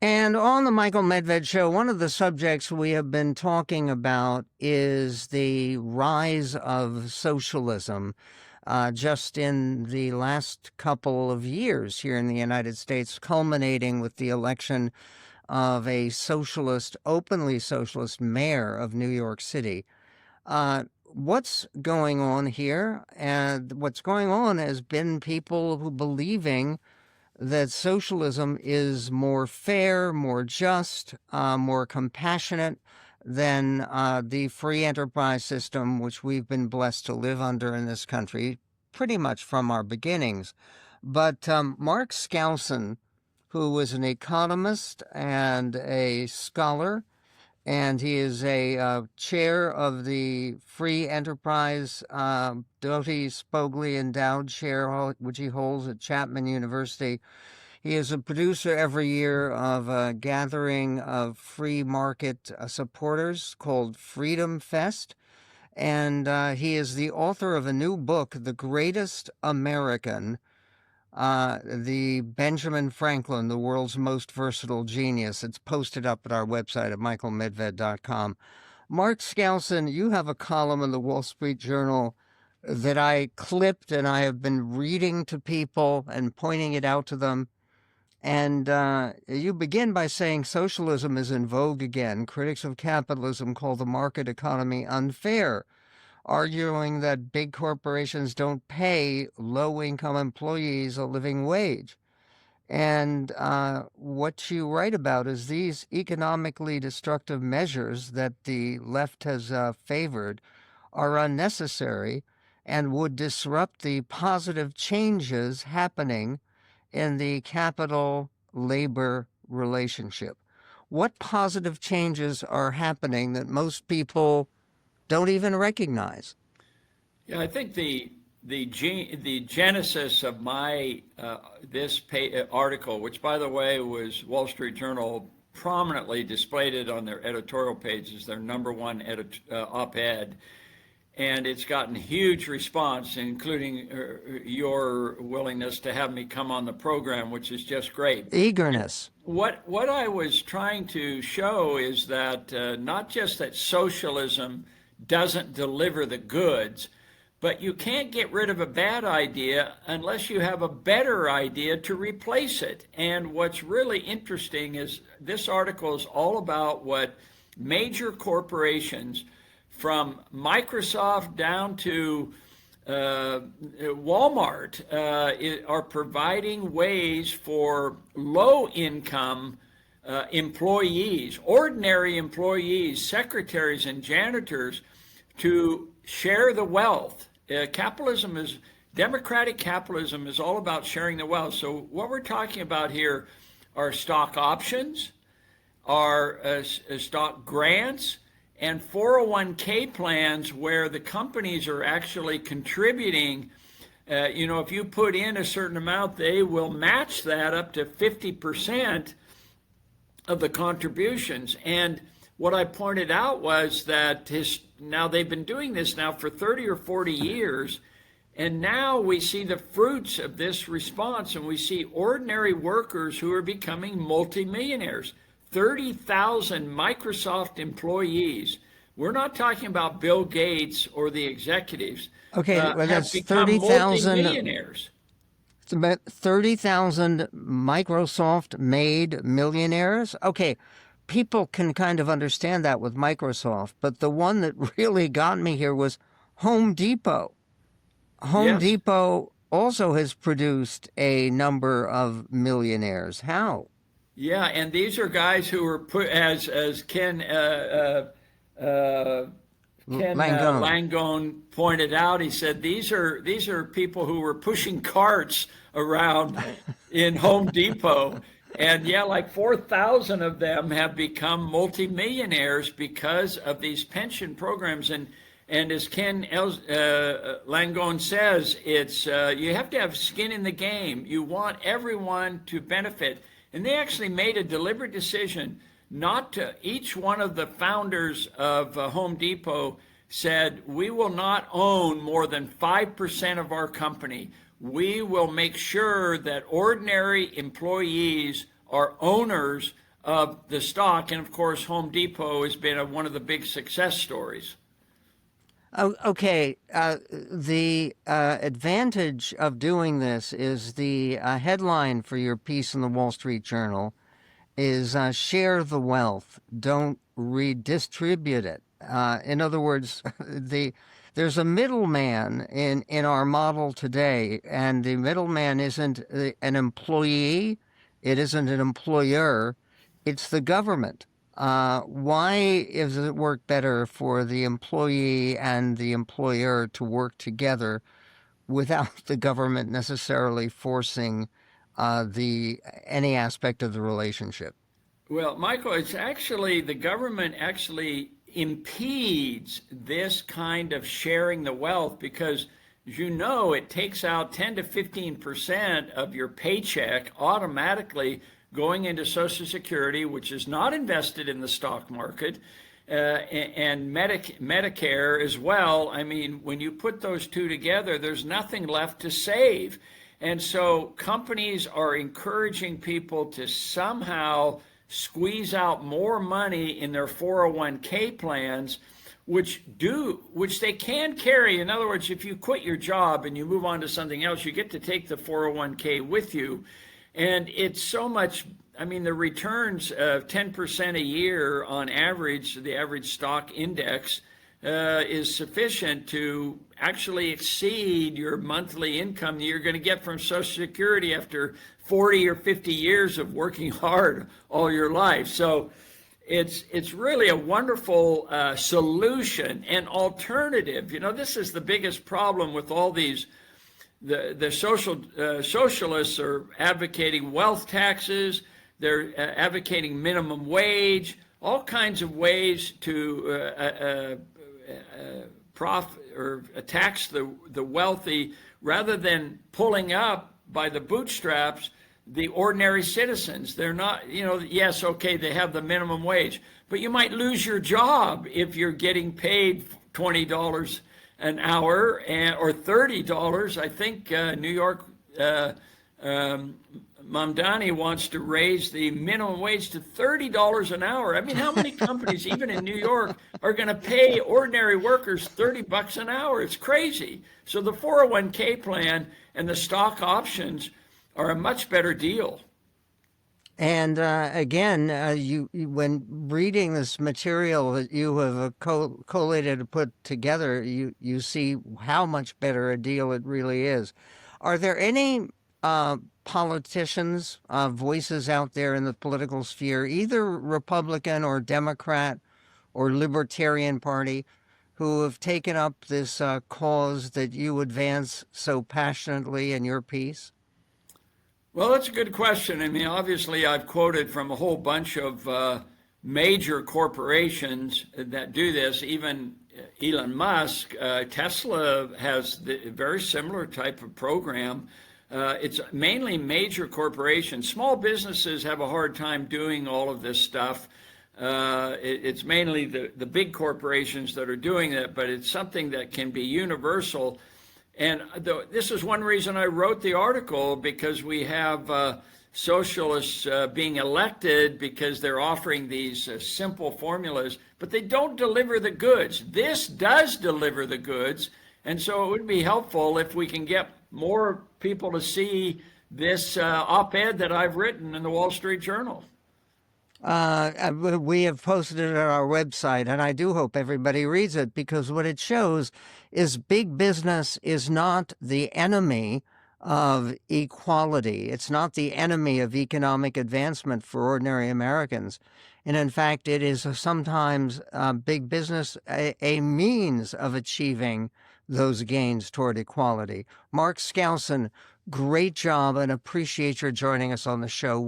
And on the Michael Medved Show, one of the subjects we have been talking about is the rise of socialism. Just in the last couple of years here in the United States, culminating with the election of a socialist, openly socialist mayor of New York City. What's going on here? And what's going on has been people who believing that socialism is more fair, more just, more compassionate than the free enterprise system which we've been blessed to live under in this country pretty much from our beginnings. But Mark Skousen, who was an economist and a scholar, and he is a chair of the Free Enterprise Doty Spogli Endowed Chair, which he holds at Chapman University. He is a producer every year of a gathering of free market supporters called Freedom Fest. And he is the author of a new book, The Greatest American, the Benjamin Franklin, the world's most versatile genius. It's posted up at our website at michaelmedved.com. Mark Skousen, you have a column in the Wall Street Journal that I clipped, and I have been reading to people and pointing it out to them. And you begin by saying socialism is in vogue again. Critics of capitalism call the market economy unfair, arguing that big corporations don't pay low-income employees a living wage. And what you write about is these economically destructive measures that the left has favored are unnecessary and would disrupt the positive changes happening in the capital-labor relationship. What positive changes are happening that most people don't even recognize? Yeah, I think the genesis of my article, which by the way was Wall Street Journal prominently displayed it on their editorial pages, their number one op-ed, and it's gotten huge response, including your willingness to have me come on the program, which is just great. Eagerness. What I was trying to show is that not just that socialism doesn't deliver the goods, but you can't get rid of a bad idea unless you have a better idea to replace it. And what's really interesting is this article is all about what major corporations, from Microsoft down to Walmart, are providing ways for low-income employees, ordinary employees, secretaries and janitors, to share the wealth. Democratic capitalism is all about sharing the wealth. So what we're talking about here are stock options, are stock grants, and 401k plans where the companies are actually contributing. If you put in a certain amount, they will match that up to 50% of the contributions. And what I pointed out was that now they've been doing this now for 30 or 40 years, and now we see the fruits of this response, and we see ordinary workers who are becoming multimillionaires. 30,000 Microsoft employees. We're not talking about Bill Gates or the executives. Okay, well, that's have become 30,000 multimillionaires. It's about 30,000 Microsoft-made millionaires. Okay, people can kind of understand that with Microsoft, but the one that really got me here was Home Depot. Home Yes. Depot also has produced a number of millionaires. How? Yeah, and these are guys who were put as Ken Langone pointed out. He said these are people who were pushing carts around in Home Depot, and yeah, like 4,000 of them have become multimillionaires because of these pension programs. And as Ken Langone says, it's you have to have skin in the game. You want everyone to benefit. And they actually made a deliberate decision not to. Each one of the founders of Home Depot said, we will not own more than 5% of our company. We will make sure that ordinary employees are owners of the stock. And of course, Home Depot has been one of the big success stories. Oh, okay. The advantage of doing this is the headline for your piece in the Wall Street Journal is share the wealth, don't redistribute it. In other words, there's a middleman in our model today, and the middleman isn't an employee, it isn't an employer, it's the government. Why does it work better for the employee and the employer to work together without the government necessarily forcing any aspect of the relationship? Well, Michael, it's actually the government actually impedes this kind of sharing the wealth because, as you know, it takes out 10 to 15% of your paycheck automatically going into Social Security, which is not invested in the stock market, and Medicare as well. I mean, when you put those two together, there's nothing left to save. And so companies are encouraging people to somehow squeeze out more money in their 401k plans, which they can carry. In other words, if you quit your job and you move on to something else, you get to take the 401k with you. And it's so much, I mean, the returns of 10% a year on average, the average stock index, is sufficient to actually exceed your monthly income that you're going to get from Social Security after 40 or 50 years of working hard all your life. So it's really a wonderful solution and alternative. You know, this is the biggest problem with all these. The socialists are advocating wealth taxes. They're advocating minimum wage, all kinds of ways to profit or tax the wealthy rather than pulling up by the bootstraps the ordinary citizens. They're not, you know, yes, okay, they have the minimum wage, but you might lose your job if you're getting paid $20 an hour or $30. I think New York Mamdani wants to raise the minimum wage to $30 an hour. I mean, how many companies, even in New York, are going to pay ordinary workers $30 an hour? It's crazy. So the 401k plan and the stock options are a much better deal. And again, when reading this material that you have collated and put together, you see how much better a deal it really is. Are there any politicians, voices out there in the political sphere, either Republican or Democrat or Libertarian Party, who have taken up this cause that you advance so passionately in your piece? Well, that's a good question. I mean, obviously, I've quoted from a whole bunch of major corporations that do this. Even Elon Musk, Tesla has a very similar type of program. It's mainly major corporations. Small businesses have a hard time doing all of this stuff. It's mainly the big corporations that are doing it, but it's something that can be universal. And this is one reason I wrote the article, because we have socialists being elected because they're offering these simple formulas, but they don't deliver the goods. This does deliver the goods. And so it would be helpful if we can get more people to see this op-ed that I've written in the Wall Street Journal. We have posted it on our website, and I do hope everybody reads it, because what it shows is big business is not the enemy of equality. It's not the enemy of economic advancement for ordinary Americans. And in fact, it is sometimes big business a means of achieving those gains toward equality. Mark Skousen, great job, and appreciate your joining us on the show.